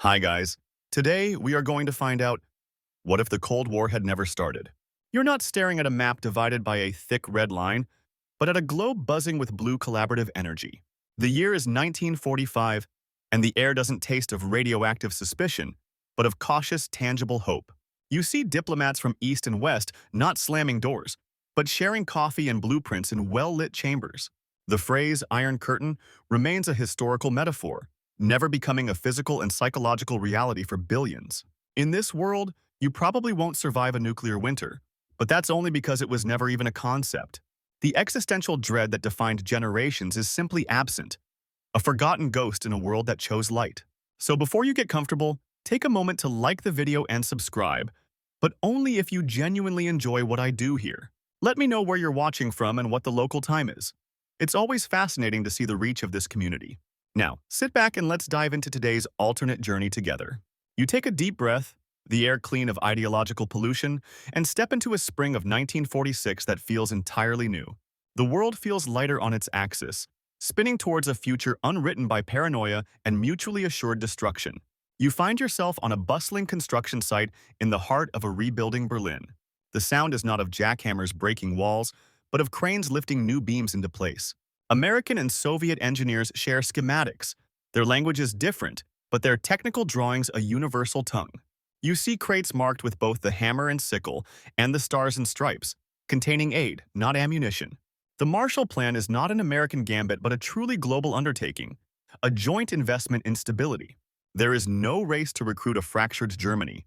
Hi guys. Today we are going to find out what if the Cold War had never started. You're not staring at a map divided by a thick red line, but at a globe buzzing with blue collaborative energy. The year is 1945, and the air doesn't taste of radioactive suspicion, but of cautious, tangible hope. You see diplomats from East and West not slamming doors, but sharing coffee and blueprints in well-lit chambers. The phrase Iron Curtain remains a historical metaphor, never becoming a physical and psychological reality for billions. In this world, you probably won't survive a nuclear winter, but that's only because it was never even a concept. The existential dread that defined generations is simply absent, a forgotten ghost in a world that chose light. So before you get comfortable, take a moment to like the video and subscribe, but only if you genuinely enjoy what I do here. Let me know where you're watching from and what the local time is. It's always fascinating to see the reach of this community. Now, sit back and let's dive into today's alternate journey together. You take a deep breath, the air clean of ideological pollution, and step into a spring of 1946 that feels entirely new. The world feels lighter on its axis, spinning towards a future unwritten by paranoia and mutually assured destruction. You find yourself on a bustling construction site in the heart of a rebuilding Berlin. The sound is not of jackhammers breaking walls, but of cranes lifting new beams into place. American and Soviet engineers share schematics. Their language is different, but their technical drawings a universal tongue. You see crates marked with both the hammer and sickle and the stars and stripes, containing aid, not ammunition. The Marshall Plan is not an American gambit but a truly global undertaking, a joint investment in stability. There is no race to recruit a fractured Germany.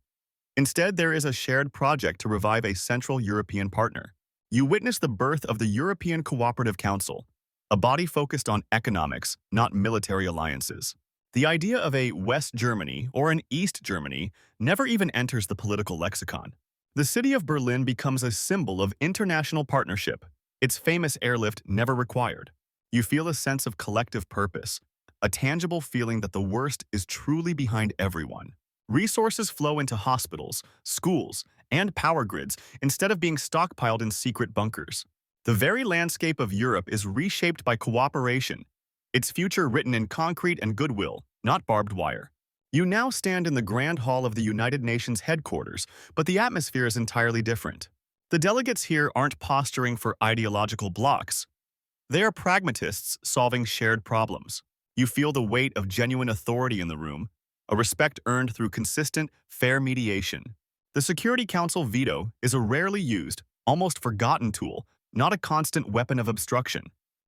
Instead, there is a shared project to revive a Central European partner. You witness the birth of the European Cooperative Council, a body focused on economics, not military alliances. The idea of a West Germany or an East Germany never even enters the political lexicon. The city of Berlin becomes a symbol of international partnership, its famous airlift never required. You feel a sense of collective purpose, a tangible feeling that the worst is truly behind everyone. Resources flow into hospitals, schools, and power grids instead of being stockpiled in secret bunkers. The very landscape of Europe is reshaped by cooperation, its future written in concrete and goodwill, not barbed wire. You now stand in the Grand Hall of the United Nations headquarters, but the atmosphere is entirely different. The delegates here aren't posturing for ideological blocks. They are pragmatists solving shared problems. You feel the weight of genuine authority in the room, a respect earned through consistent, fair mediation. The Security Council veto is a rarely used, almost forgotten tool, not a constant weapon of obstruction.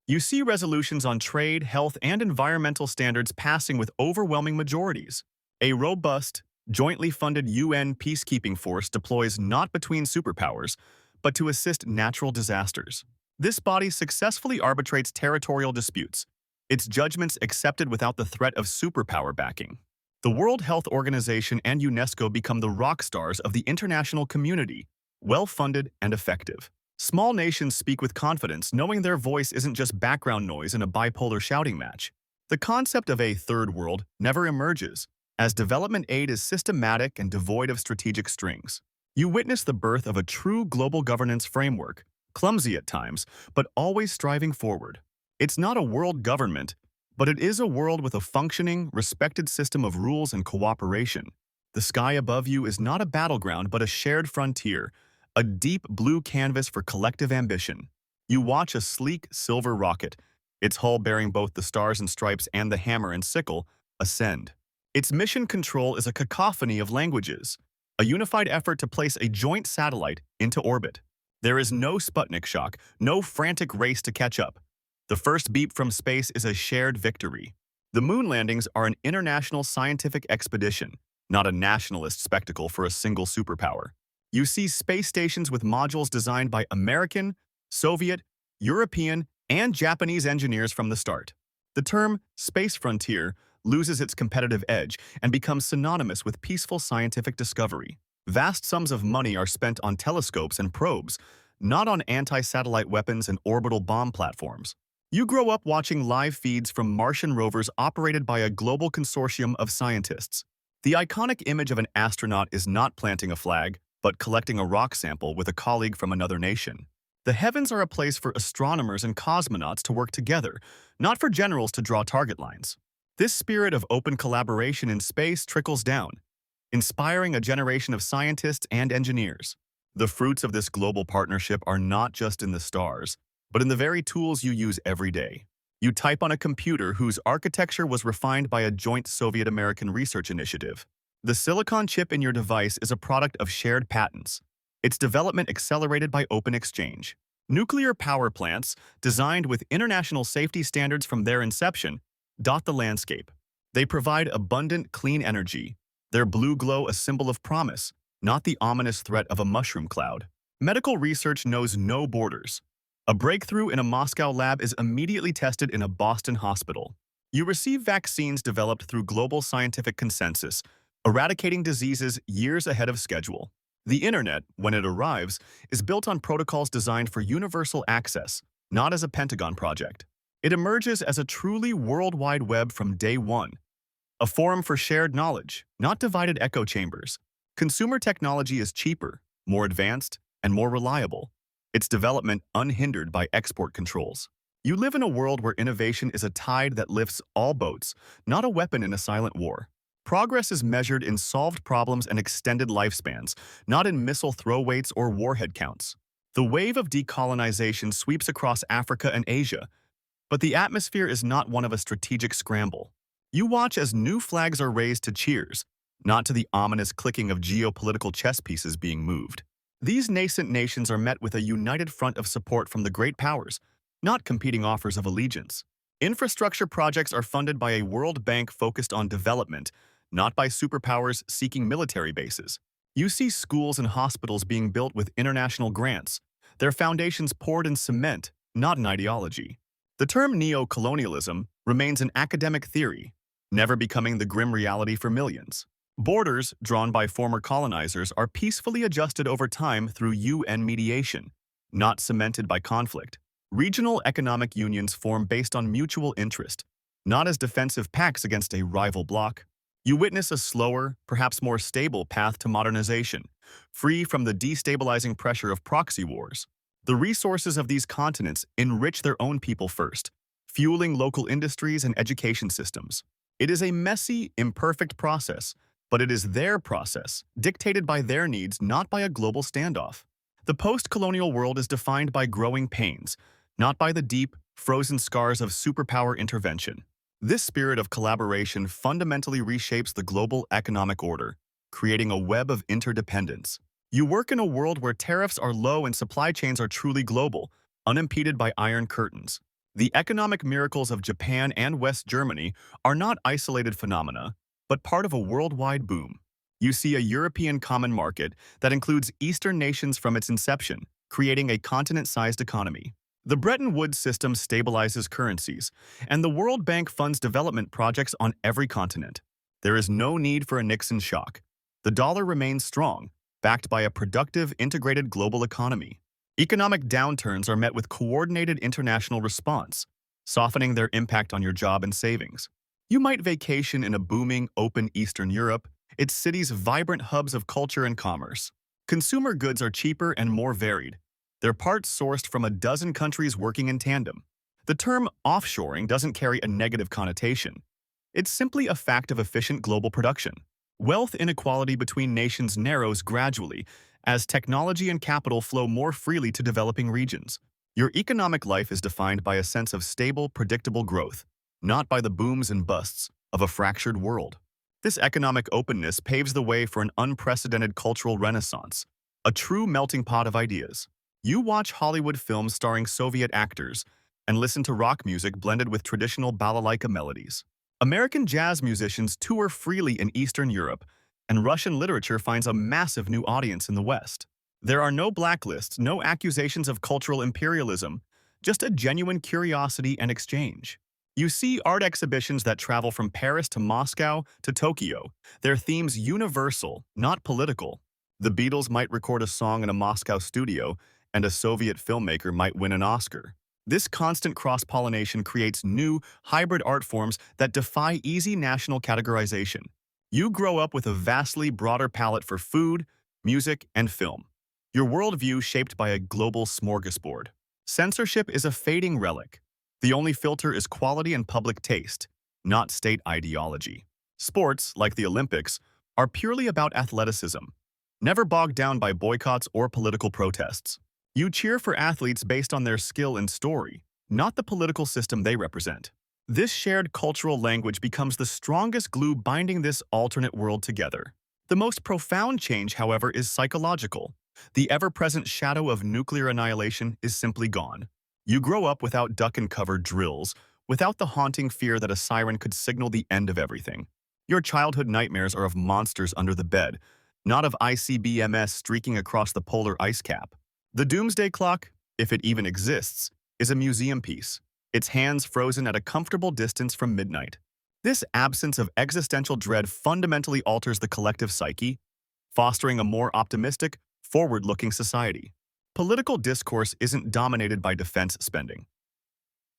You see resolutions on trade, health, and environmental standards passing with overwhelming majorities. A robust, jointly funded UN peacekeeping force deploys not between superpowers, but to assist natural disasters. This body successfully arbitrates territorial disputes, its judgments accepted without the threat of superpower backing. The World Health Organization and UNESCO become the rock stars of the international community, well-funded and effective. Small nations speak with confidence, knowing their voice isn't just background noise in a bipolar shouting match. The concept of a third world never emerges, as development aid is systematic and devoid of strategic strings. You witness the birth of a true global governance framework, clumsy at times, but always striving forward. It's not a world government, but it is a world with a functioning, respected system of rules and cooperation. The sky above you is not a battleground but a shared frontier, a deep blue canvas for collective ambition. You watch a sleek silver rocket, its hull bearing both the stars and stripes and the hammer and sickle, ascend. Its mission control is a cacophony of languages, a unified effort to place a joint satellite into orbit. There is no Sputnik shock, no frantic race to catch up. The first beep from space is a shared victory. The moon landings are an international scientific expedition, not a nationalist spectacle for a single superpower. You see space stations with modules designed by American, Soviet, European, and Japanese engineers from the start. The term space frontier loses its competitive edge and becomes synonymous with peaceful scientific discovery. Vast sums of money are spent on telescopes and probes, not on anti-satellite weapons and orbital bomb platforms. You grow up watching live feeds from Martian rovers operated by a global consortium of scientists. The iconic image of an astronaut is not planting a flag, but collecting a rock sample with a colleague from another nation. The heavens are a place for astronomers and cosmonauts to work together, not for generals to draw target lines. This spirit of open collaboration in space trickles down, inspiring a generation of scientists and engineers. The fruits of this global partnership are not just in the stars, but in the very tools you use every day. You type on a computer whose architecture was refined by a joint Soviet-American research initiative. The silicon chip in your device is a product of shared patents, its development accelerated by open exchange. Nuclear power plants, designed with international safety standards from their inception, dot the landscape. They provide abundant, clean energy, their blue glow a symbol of promise, not the ominous threat of a mushroom cloud. Medical research knows no borders. A breakthrough in a Moscow lab is immediately tested in a Boston hospital. You receive vaccines developed through global scientific consensus, eradicating diseases years ahead of schedule. The internet, when it arrives, is built on protocols designed for universal access, not as a Pentagon project. It emerges as a truly worldwide web from day one, a forum for shared knowledge, not divided echo chambers. Consumer technology is cheaper, more advanced, and more reliable, its development unhindered by export controls. You live in a world where innovation is a tide that lifts all boats, not a weapon in a silent war. Progress is measured in solved problems and extended lifespans, not in missile throw weights or warhead counts. The wave of decolonization sweeps across Africa and Asia, but the atmosphere is not one of a strategic scramble. You watch as new flags are raised to cheers, not to the ominous clicking of geopolitical chess pieces being moved. These nascent nations are met with a united front of support from the great powers, not competing offers of allegiance. Infrastructure projects are funded by a World Bank focused on development, not by superpowers seeking military bases. You see schools and hospitals being built with international grants, their foundations poured in cement, not in ideology. The term neo-colonialism remains an academic theory, never becoming the grim reality for millions. Borders, drawn by former colonizers, are peacefully adjusted over time through UN mediation, not cemented by conflict. Regional economic unions form based on mutual interest, not as defensive pacts against a rival bloc. You witness a slower, perhaps more stable path to modernization, free from the destabilizing pressure of proxy wars. The resources of these continents enrich their own people first, fueling local industries and education systems. It is a messy, imperfect process, but it is their process, dictated by their needs, not by a global standoff. The post-colonial world is defined by growing pains, not by the deep, frozen scars of superpower intervention. This spirit of collaboration fundamentally reshapes the global economic order, creating a web of interdependence. You work in a world where tariffs are low and supply chains are truly global, unimpeded by iron curtains. The economic miracles of Japan and West Germany are not isolated phenomena, but part of a worldwide boom. You see a European common market that includes Eastern nations from its inception, creating a continent-sized economy. The Bretton Woods system stabilizes currencies, and the World Bank funds development projects on every continent. There is no need for a Nixon shock. The dollar remains strong, backed by a productive, integrated global economy. Economic downturns are met with coordinated international response, softening their impact on your job and savings. You might vacation in a booming, open Eastern Europe, its cities vibrant hubs of culture and commerce. Consumer goods are cheaper and more varied, their parts sourced from a dozen countries working in tandem. The term offshoring doesn't carry a negative connotation. It's simply a fact of efficient global production. Wealth inequality between nations narrows gradually as technology and capital flow more freely to developing regions. Your economic life is defined by a sense of stable, predictable growth, not by the booms and busts of a fractured world. This economic openness paves the way for an unprecedented cultural renaissance, a true melting pot of ideas. You watch Hollywood films starring Soviet actors and listen to rock music blended with traditional balalaika melodies. American jazz musicians tour freely in Eastern Europe, and Russian literature finds a massive new audience in the West. There are no blacklists, no accusations of cultural imperialism, just a genuine curiosity and exchange. You see art exhibitions that travel from Paris to Moscow to Tokyo, their themes universal, not political. The Beatles might record a song in a Moscow studio, and a Soviet filmmaker might win an Oscar. This constant cross-pollination creates new, hybrid art forms that defy easy national categorization. You grow up with a vastly broader palette for food, music, and film. Your worldview shaped by a global smorgasbord. Censorship is a fading relic. The only filter is quality and public taste, not state ideology. Sports, like the Olympics, are purely about athleticism, never bogged down by boycotts or political protests. You cheer for athletes based on their skill and story, not the political system they represent. This shared cultural language becomes the strongest glue binding this alternate world together. The most profound change, however, is psychological. The ever-present shadow of nuclear annihilation is simply gone. You grow up without duck-and-cover drills, without the haunting fear that a siren could signal the end of everything. Your childhood nightmares are of monsters under the bed, not of ICBMs streaking across the polar ice cap. The doomsday clock, if it even exists, is a museum piece, its hands frozen at a comfortable distance from midnight. This absence of existential dread fundamentally alters the collective psyche, fostering a more optimistic, forward-looking society. Political discourse isn't dominated by defense spending.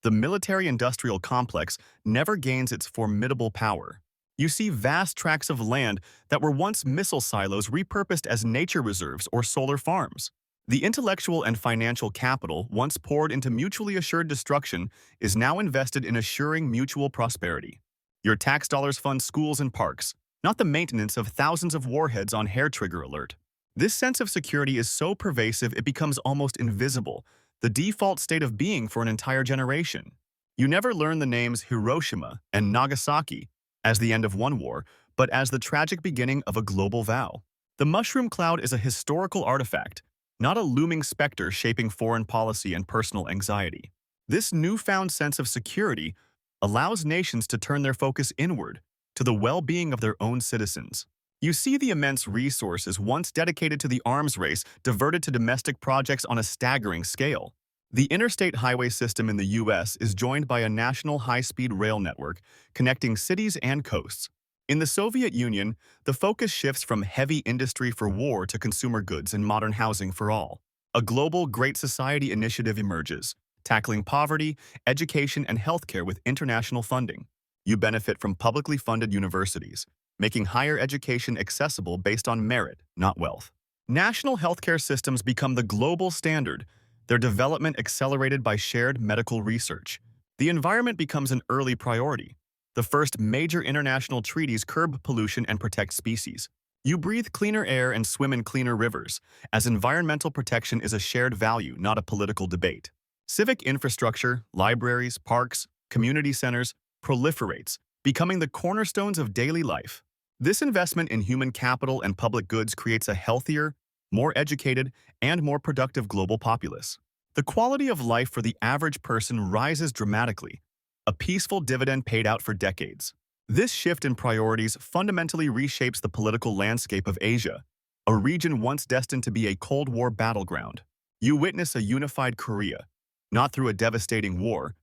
The military-industrial complex never gains its formidable power. You see vast tracts of land that were once missile silos repurposed as nature reserves or solar farms. The intellectual and financial capital, once poured into mutually assured destruction, is now invested in assuring mutual prosperity. Your tax dollars fund schools and parks, not the maintenance of thousands of warheads on hair-trigger alert. This sense of security is so pervasive it becomes almost invisible, the default state of being for an entire generation. You never learn the names Hiroshima and Nagasaki as the end of one war, but as the tragic beginning of a global vow. The mushroom cloud is a historical artifact, not a looming specter shaping foreign policy and personal anxiety. This newfound sense of security allows nations to turn their focus inward, to the well-being of their own citizens. You see the immense resources once dedicated to the arms race diverted to domestic projects on a staggering scale. The interstate highway system in the U.S. is joined by a national high-speed rail network connecting cities and coasts. In the Soviet Union, the focus shifts from heavy industry for war to consumer goods and modern housing for all. A global Great Society initiative emerges, tackling poverty, education, and healthcare with international funding. You benefit from publicly funded universities, making higher education accessible based on merit, not wealth. National healthcare systems become the global standard, their development accelerated by shared medical research. The environment becomes an early priority. The first major international treaties curb pollution and protect species. You breathe cleaner air and swim in cleaner rivers, as environmental protection is a shared value, not a political debate. Civic infrastructure, libraries, parks, community centers, proliferates, becoming the cornerstones of daily life. This investment in human capital and public goods creates a healthier, more educated, and more productive global populace. The quality of life for the average person rises dramatically, a peaceful dividend paid out for decades. This shift in priorities fundamentally reshapes the political landscape of Asia, a region once destined to be a Cold War battleground. You witness a unified Korea, not through a devastating war,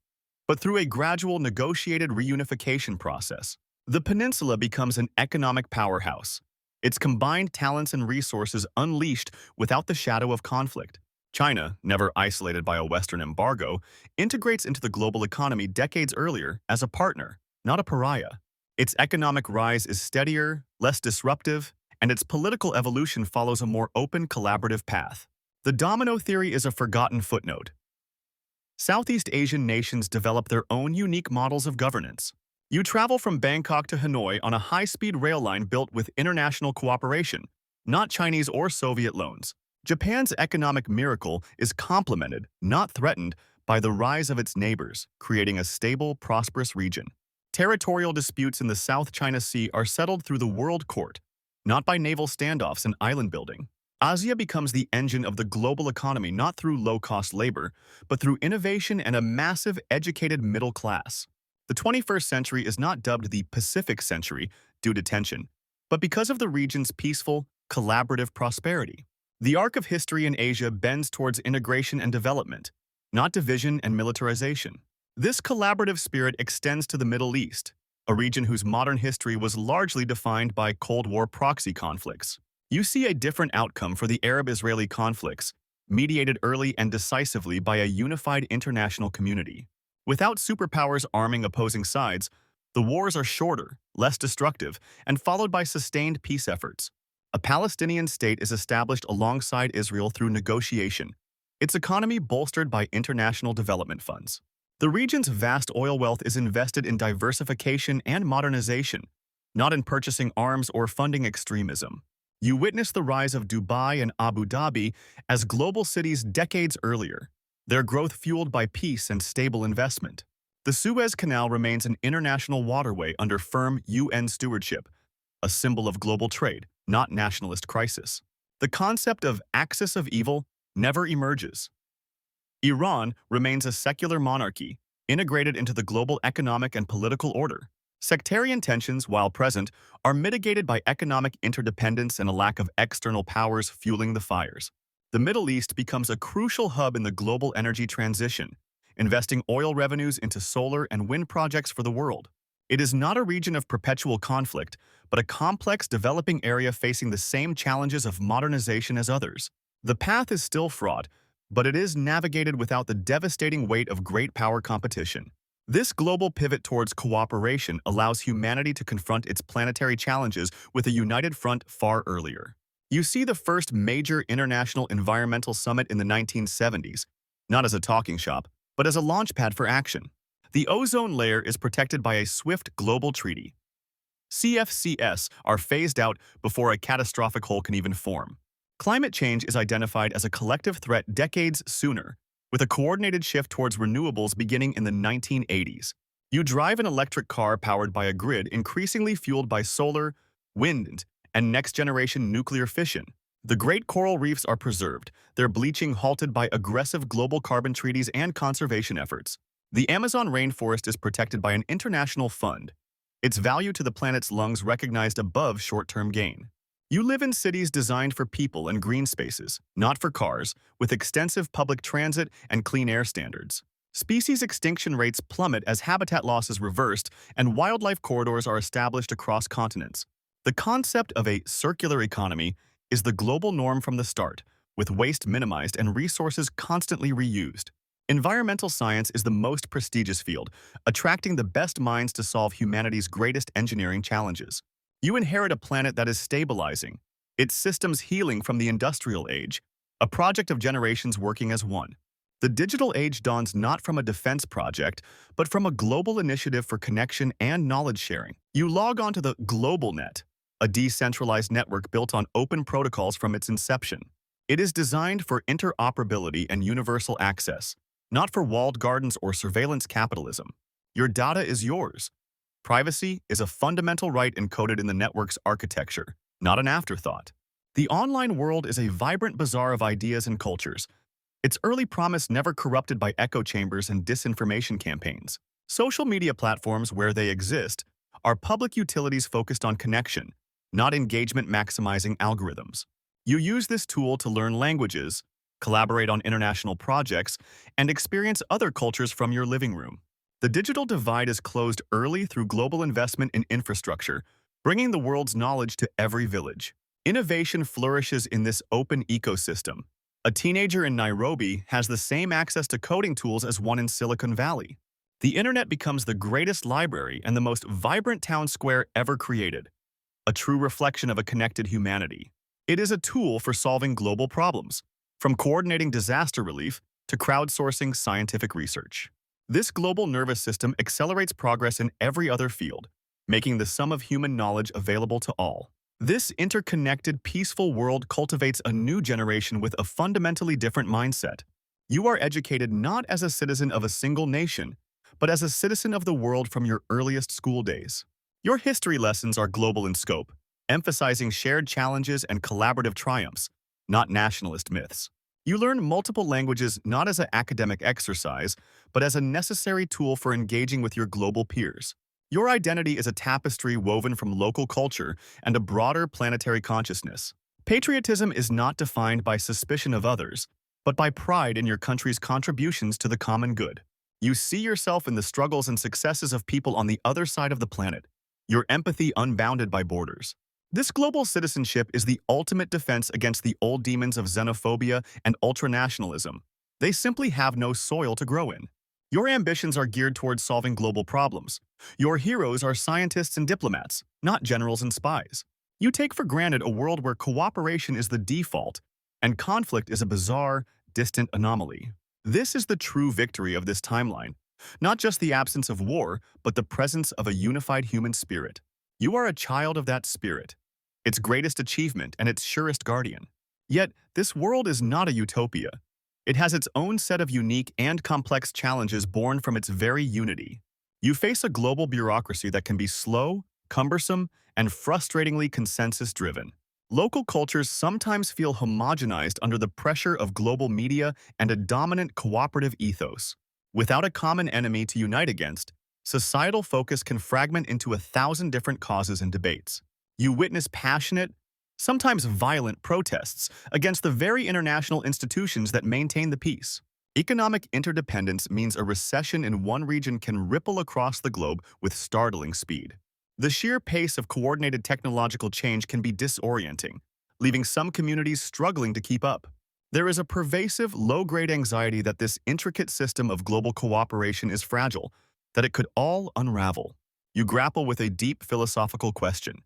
but through a gradual negotiated reunification process. The peninsula becomes an economic powerhouse, its combined talents and resources unleashed without the shadow of conflict. China, never isolated by a Western embargo, integrates into the global economy decades earlier as a partner, not a pariah. Its economic rise is steadier, less disruptive, and its political evolution follows a more open, collaborative path. The domino theory is a forgotten footnote. Southeast Asian nations develop their own unique models of governance. You travel from Bangkok to Hanoi on a high-speed rail line built with international cooperation, not Chinese or Soviet loans. Japan's economic miracle is complemented, not threatened, by the rise of its neighbors, creating a stable, prosperous region. Territorial disputes in the South China Sea are settled through the World Court, not by naval standoffs and island building. Asia becomes the engine of the global economy not through low-cost labor, but through innovation and a massive, educated middle class. The 21st century is not dubbed the Pacific Century due to tension, but because of the region's peaceful, collaborative prosperity. The arc of history in Asia bends towards integration and development, not division and militarization. This collaborative spirit extends to the Middle East, a region whose modern history was largely defined by Cold War proxy conflicts. You see a different outcome for the Arab-Israeli conflicts, mediated early and decisively by a unified international community. Without superpowers arming opposing sides, the wars are shorter, less destructive, and followed by sustained peace efforts. A Palestinian state is established alongside Israel through negotiation, its economy bolstered by international development funds. The region's vast oil wealth is invested in diversification and modernization, not in purchasing arms or funding extremism. You witness the rise of Dubai and Abu Dhabi as global cities decades earlier, their growth fueled by peace and stable investment. The Suez Canal remains an international waterway under firm UN stewardship, a symbol of global trade, not nationalist crisis. The concept of axis of evil never emerges. Iran remains a secular monarchy, integrated into the global economic and political order. Sectarian tensions, while present, are mitigated by economic interdependence and a lack of external powers fueling the fires. The Middle East becomes a crucial hub in the global energy transition, investing oil revenues into solar and wind projects for the world. It is not a region of perpetual conflict, but a complex developing area facing the same challenges of modernization as others. The path is still fraught, but it is navigated without the devastating weight of great power competition. This global pivot towards cooperation allows humanity to confront its planetary challenges with a united front far earlier. You see the first major international environmental summit in the 1970s, not as a talking shop, but as a launchpad for action. The ozone layer is protected by a swift global treaty. CFCs are phased out before a catastrophic hole can even form. Climate change is identified as a collective threat decades sooner, with a coordinated shift towards renewables beginning in the 1980s. You drive an electric car powered by a grid increasingly fueled by solar, wind, and next-generation nuclear fission. The Great Coral Reefs are preserved, their bleaching halted by aggressive global carbon treaties and conservation efforts. The Amazon rainforest is protected by an international fund, its value to the planet's lungs recognized above short-term gain. You live in cities designed for people and green spaces, not for cars, with extensive public transit and clean air standards. Species extinction rates plummet as habitat loss is reversed and wildlife corridors are established across continents. The concept of a circular economy is the global norm from the start, with waste minimized and resources constantly reused. Environmental science is the most prestigious field, attracting the best minds to solve humanity's greatest engineering challenges. You inherit a planet that is stabilizing, its systems healing from the industrial age, a project of generations working as one. The digital age dawns not from a defense project, but from a global initiative for connection and knowledge sharing. You log on to the global net, a decentralized network built on open protocols from its inception. It is designed for interoperability and universal access, not for walled gardens or surveillance capitalism. Your data is yours. Privacy is a fundamental right encoded in the network's architecture, not an afterthought. The online world is a vibrant bazaar of ideas and cultures, its early promise never corrupted by echo chambers and disinformation campaigns. Social media platforms, where they exist, are public utilities focused on connection, not engagement-maximizing algorithms. You use this tool to learn languages, collaborate on international projects, and experience other cultures from your living room. The digital divide is closed early through global investment in infrastructure, bringing the world's knowledge to every village. Innovation flourishes in this open ecosystem. A teenager in Nairobi has the same access to coding tools as one in Silicon Valley. The internet becomes the greatest library and the most vibrant town square ever created, a true reflection of a connected humanity. It is a tool for solving global problems, from coordinating disaster relief to crowdsourcing scientific research. This global nervous system accelerates progress in every other field, making the sum of human knowledge available to all. This interconnected, peaceful world cultivates a new generation with a fundamentally different mindset. You are educated not as a citizen of a single nation, but as a citizen of the world from your earliest school days. Your history lessons are global in scope, emphasizing shared challenges and collaborative triumphs, not nationalist myths. You learn multiple languages not as an academic exercise, but as a necessary tool for engaging with your global peers. Your identity is a tapestry woven from local culture and a broader planetary consciousness. Patriotism is not defined by suspicion of others, but by pride in your country's contributions to the common good. You see yourself in the struggles and successes of people on the other side of the planet, your empathy unbounded by borders. This global citizenship is the ultimate defense against the old demons of xenophobia and ultranationalism. They simply have no soil to grow in. Your ambitions are geared towards solving global problems. Your heroes are scientists and diplomats, not generals and spies. You take for granted a world where cooperation is the default and conflict is a bizarre, distant anomaly. This is the true victory of this timeline, Not just the absence of war, but the presence of a unified human spirit. You are a child of that spirit, its greatest achievement and its surest guardian. Yet, this world is not a utopia. It has its own set of unique and complex challenges born from its very unity. You face a global bureaucracy that can be slow, cumbersome, and frustratingly consensus-driven. Local cultures sometimes feel homogenized under the pressure of global media and a dominant cooperative ethos. Without a common enemy to unite against, societal focus can fragment into 1,000 different causes and debates. You witness passionate, sometimes violent protests against the very international institutions that maintain the peace. Economic interdependence means a recession in one region can ripple across the globe with startling speed. The sheer pace of coordinated technological change can be disorienting, leaving some communities struggling to keep up. There is a pervasive, low-grade anxiety that this intricate system of global cooperation is fragile, that it could all unravel. You grapple with a deep philosophical question.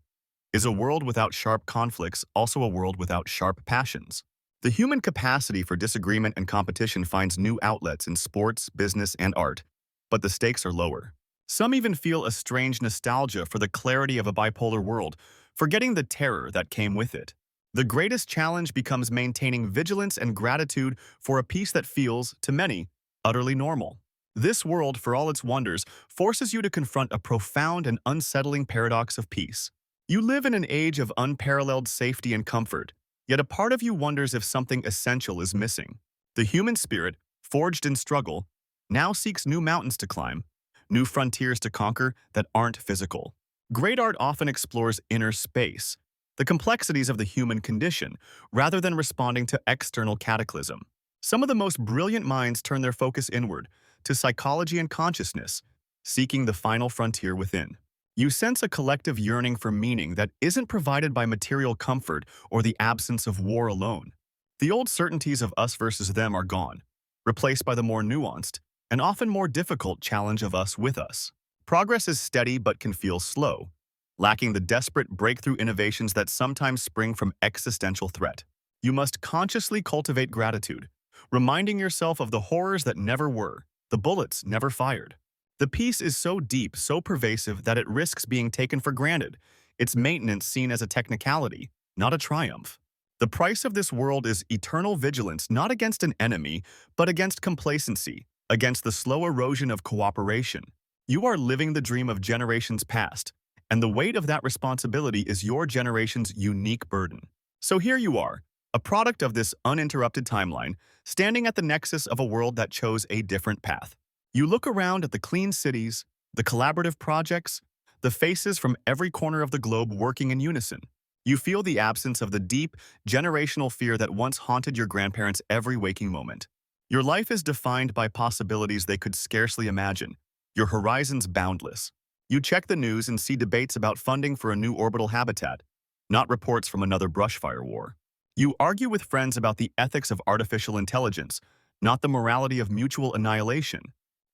Is a world without sharp conflicts also a world without sharp passions? The human capacity for disagreement and competition finds new outlets in sports, business, and art, but the stakes are lower. Some even feel a strange nostalgia for the clarity of a bipolar world, forgetting the terror that came with it. The greatest challenge becomes maintaining vigilance and gratitude for a peace that feels, to many, utterly normal. This world, for all its wonders, forces you to confront a profound and unsettling paradox of peace. You live in an age of unparalleled safety and comfort, yet a part of you wonders if something essential is missing. The human spirit, forged in struggle, now seeks new mountains to climb, new frontiers to conquer that aren't physical. Great art often explores inner space, the complexities of the human condition, rather than responding to external cataclysm. Some of the most brilliant minds turn their focus inward, to psychology and consciousness, seeking the final frontier within. You sense a collective yearning for meaning that isn't provided by material comfort or the absence of war alone. The old certainties of us versus them are gone, replaced by the more nuanced and often more difficult challenge of us with us. Progress is steady but can feel slow, lacking the desperate breakthrough innovations that sometimes spring from existential threat. You must consciously cultivate gratitude, reminding yourself of the horrors that never were, the bullets never fired. The peace is so deep, so pervasive that it risks being taken for granted, its maintenance seen as a technicality, not a triumph. The price of this world is eternal vigilance not against an enemy, but against complacency, against the slow erosion of cooperation. You are living the dream of generations past, and the weight of that responsibility is your generation's unique burden. So here you are, a product of this uninterrupted timeline, standing at the nexus of a world that chose a different path. You look around at the clean cities, the collaborative projects, the faces from every corner of the globe working in unison. You feel the absence of the deep, generational fear that once haunted your grandparents' every waking moment. Your life is defined by possibilities they could scarcely imagine, your horizons boundless. You check the news and see debates about funding for a new orbital habitat, not reports from another brushfire war. You argue with friends about the ethics of artificial intelligence, not the morality of mutual annihilation.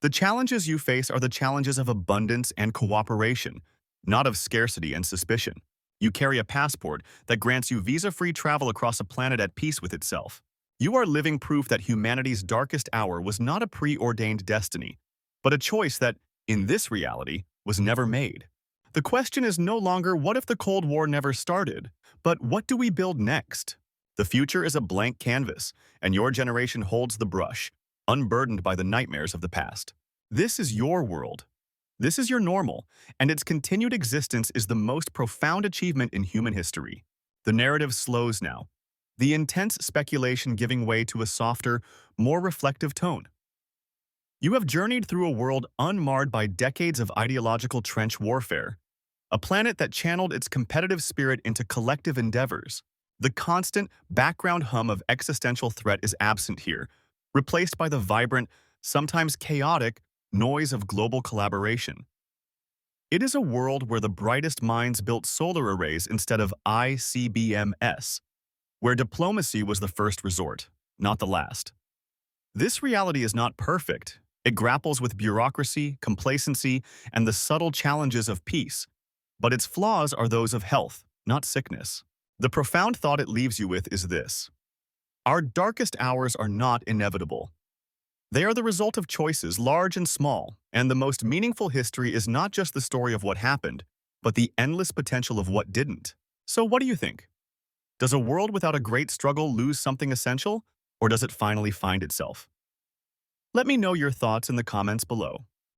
The challenges you face are the challenges of abundance and cooperation, not of scarcity and suspicion. You carry a passport that grants you visa-free travel across a planet at peace with itself. You are living proof that humanity's darkest hour was not a preordained destiny, but a choice that, in this reality, was never made. The question is no longer what if the Cold War never started, but what do we build next? The future is a blank canvas, and your generation holds the brush, unburdened by the nightmares of the past. This is your world. This is your normal, and its continued existence is the most profound achievement in human history. The narrative slows now, the intense speculation giving way to a softer, more reflective tone. You have journeyed through a world unmarred by decades of ideological trench warfare, a planet that channeled its competitive spirit into collective endeavors. The constant, background hum of existential threat is absent here, replaced by the vibrant, sometimes chaotic, noise of global collaboration. It is a world where the brightest minds built solar arrays instead of ICBMs, where diplomacy was the first resort, not the last. This reality is not perfect. It grapples with bureaucracy, complacency, and the subtle challenges of peace, but its flaws are those of health, not sickness. The profound thought it leaves you with is this: our darkest hours are not inevitable. They are the result of choices, large and small, and the most meaningful history is not just the story of what happened, but the endless potential of what didn't. So what do you think? Does a world without a great struggle lose something essential, or does it finally find itself? Let me know your thoughts in the comments below.